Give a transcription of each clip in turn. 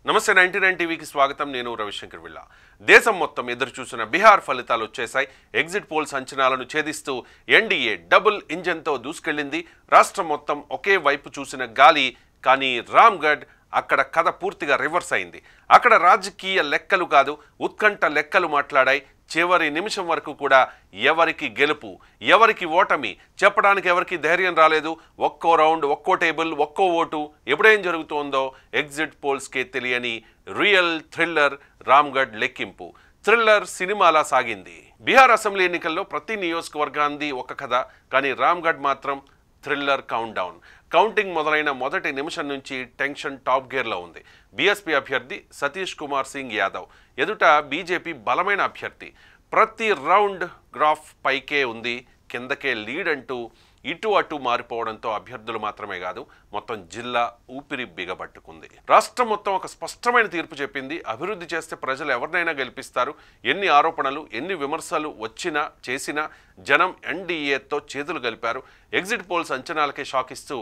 నమస్తే 99 టీవీకి స్వాగతం. నేను రవిశంకర్ విళ్ళ. దేశం మొత్తం ఎదురు చూసిన బీహార్ ఫలితాలు వచ్చేశాయి. ఎగ్జిట్ పోల్స్ అంచనాలను ఛేదిస్తూ ఎన్డీఏ డబుల్ ఇంజన్తో దూసుకెళ్లింది. రాష్ట్రం మొత్తం ఒకే వైపు చూసిన గాలి. కానీ రామ్గఢ్ అక్కడ కథ పూర్తిగా రివర్స్ అయింది. అక్కడ రాజకీయ లెక్కలు కాదు, ఉత్కంఠ లెక్కలు మాట్లాడాయి. చివరి నిమిషం వరకు కూడా ఎవరికి గెలుపు ఎవరికి ఓటమి చెప్పడానికి ఎవరికి ధైర్యం రాలేదు. ఒక్కో రౌండ్, ఒక్కో టేబుల్, ఒక్కో ఓటు ఎప్పుడేం జరుగుతోందో ఎగ్జిట్ పోల్స్కే తెలియని రియల్ థ్రిల్లర్ రామ్గఢ్ లెక్కింపు. థ్రిల్లర్ సినిమాలా సాగింది. బీహార్ అసెంబ్లీ ఎన్నికల్లో ప్రతి నియోజకవర్గాంది ఒక కథ. కానీ రామ్గఢ్ మాత్రం థ్రిల్లర్ కౌంట్ డౌన్. కౌంటింగ్ మొదలైన మొదటి నిమిషం నుంచి టెన్షన్ టాప్ గేర్లో ఉంది. బీఎస్పీ అభ్యర్థి సతీష్ కుమార్ సింగ్ యాదవ్ ఎదుట బీజేపీ బలమైన అభ్యర్థి. ప్రతి రౌండ్ గ్రాఫ్ పైకే ఉంది, కిందకే లీడ్ అంటూ ఇటు అటు మారిపోవడంతో అభ్యర్థులు మాత్రమే కాదు, మొత్తం జిల్లా ఊపిరి బిగబట్టుకుంది. రాష్ట్రం మొత్తం ఒక స్పష్టమైన తీర్పు చెప్పింది. అభివృద్ధి చేస్తే ప్రజలు ఎవరినైనా గెలిపిస్తారు. ఎన్ని ఆరోపణలు, ఎన్ని విమర్శలు వచ్చినా చేసినా జనం ఎన్డీఏతో చేతులు కలిపారు. ఎగ్జిట్ పోల్స్ అంచనాలకే షాక్ ఇస్తూ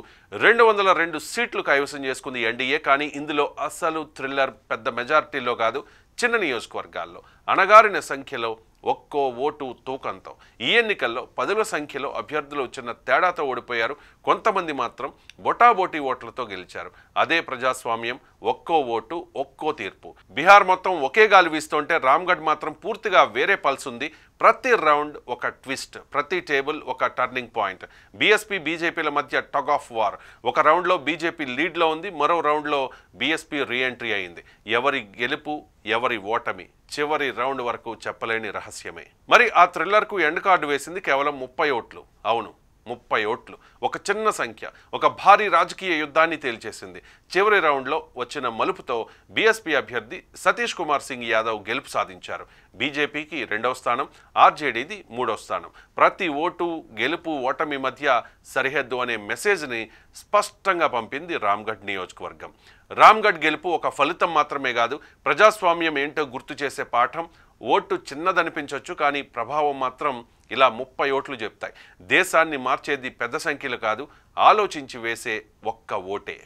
202 సీట్లు కైవసం చేసుకుంది ఎన్డీఏ. కానీ ఇందులో అసలు థ్రిల్లర్ పెద్ద మెజారిటీలో కాదు, చిన్న నియోజకవర్గాల్లో అణగారిన సంఖ్యలో ఒక్కో ఓటు తూకంతో. ఈ ఎన్నికల్లో 10ల సంఖ్యలో అభ్యర్థులు చిన్న తేడాతో ఓడిపోయారు. కొంతమంది మాత్రం బొటాబోటీ ఓట్లతో గెలిచారు. అదే ప్రజాస్వామ్యం. ఒక్కో ఓటు ఒక్కో తీర్పు. బీహార్ మొత్తం ఒకే గాలి వీస్తుంటే రామ్గఢ్ మాత్రం పూర్తిగా వేరే పల్స్ ఉంది. ప్రతి రౌండ్ ఒక ట్విస్ట్, ప్రతి టేబుల్ ఒక టర్నింగ్ పాయింట్. బీఎస్పీ బీజేపీల మధ్య టగ్ ఆఫ్ వార్. ఒక రౌండ్లో బీజేపీ లీడ్లో ఉంది, మరో రౌండ్లో బీఎస్పీ రీఎంట్రీ అయింది. ఎవరి గెలుపు ఎవరి ఓటమి చివరి రౌండ్ వరకు చెప్పలేని రహస్యమే. మరి ఆ థ్రిల్లర్కు ఎండ్ కార్డు వేసింది కేవలం 30 ఓట్లు. అవును, 30 ఓట్లు. ఒక చిన్న సంఖ్య ఒక భారీ రాజకీయ యుద్ధాన్ని తేల్చేసింది. చివరి రౌండ్లో వచ్చిన మలుపుతో బీఎస్పీ అభ్యర్థి సతీష్ కుమార్ సింగ్ యాదవ్ గెలుపు సాధించారు. బీజేపీకి 2వ స్థానం, ఆర్జేడీది 3వ స్థానం. ప్రతి ఓటు గెలుపు ఓటమి మధ్య సరిహద్దు అనే మెసేజ్ని స్పష్టంగా పంపింది రామ్గఢ్ నియోజకవర్గం. రామ్గఢ్ గెలుపు ఒక ఫలితం మాత్రమే కాదు, ప్రజాస్వామ్యం ఏంటో గుర్తు చేసే పాఠం. ఓటు చిన్నదనిపించవచ్చు, కానీ ప్రభావం మాత్రం ఇలా 30 ఓట్లు చెప్తాయి. దేశాన్ని మార్చేది పెద్ద సంఖ్యలు కాదు, ఆలోచించి వేసే ఒక్క ఓటే.